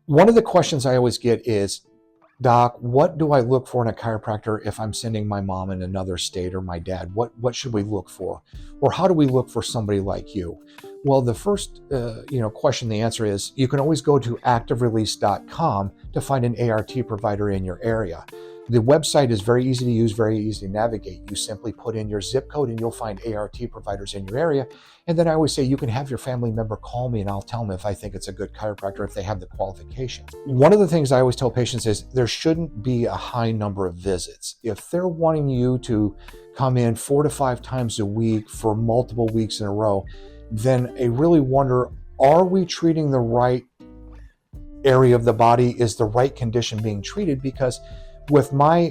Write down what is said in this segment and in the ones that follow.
One of the questions I always get is, Doc, what do I look for in a chiropractor if I'm sending my mom in another state or my dad? What should we look for? Or how do we look for somebody like you? Well, the first question, the answer is you can always go to activerelease.com to find an ART provider in your area. The website is very easy to use, very easy to navigate. You simply put in your zip code and you'll find ART providers in your area. And then I always say you can have your family member call me and I'll tell them if I think it's a good chiropractor, if they have the qualifications. One of the things I always tell patients is there shouldn't be a high number of visits. If they're wanting you to come in 4 to 5 times a week for multiple weeks in a row, then I really wonder, are we treating the right area of the body? Is the right condition being treated? Because with my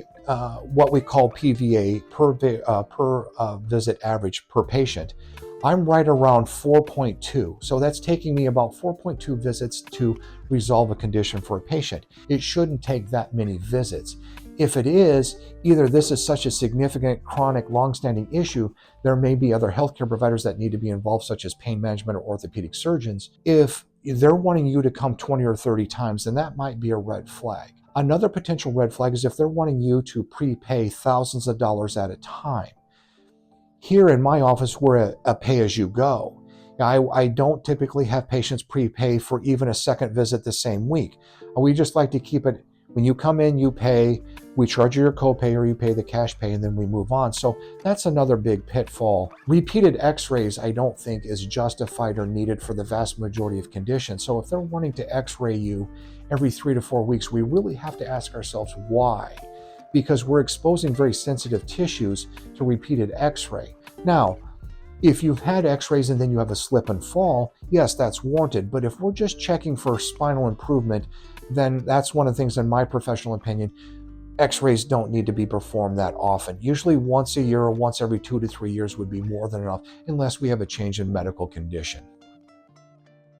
what we call PVA, per visit average per patient, I'm right around 4.2. So that's taking me about 4.2 visits to resolve a condition for a patient. It shouldn't take that many visits. If it is, either this is such a significant chronic long-standing issue, there may be other healthcare providers that need to be involved, such as pain management or orthopedic surgeons. If they're wanting you to come 20 or 30 times, then that might be a red flag. Another potential red flag is if they're wanting you to prepay thousands of dollars at a time. Here in my office, we're a pay-as-you-go. I don't typically have patients prepay for even a second visit the same week. We just like to keep it, when you come in, you pay, we charge you your copay or you pay the cash pay, and then we move on. So that's another big pitfall. Repeated x-rays, I don't think is justified or needed for the vast majority of conditions. So if they're wanting to x-ray you every 3 to 4 weeks, we really have to ask ourselves why. Because we're exposing very sensitive tissues to repeated x-ray. Now, if you've had x-rays and then you have a slip and fall, yes, that's warranted. But if we're just checking for spinal improvement, then that's one of the things, in my professional opinion, x-rays don't need to be performed that often. Usually once a year or once every 2 to 3 years would be more than enough, unless we have a change in medical condition.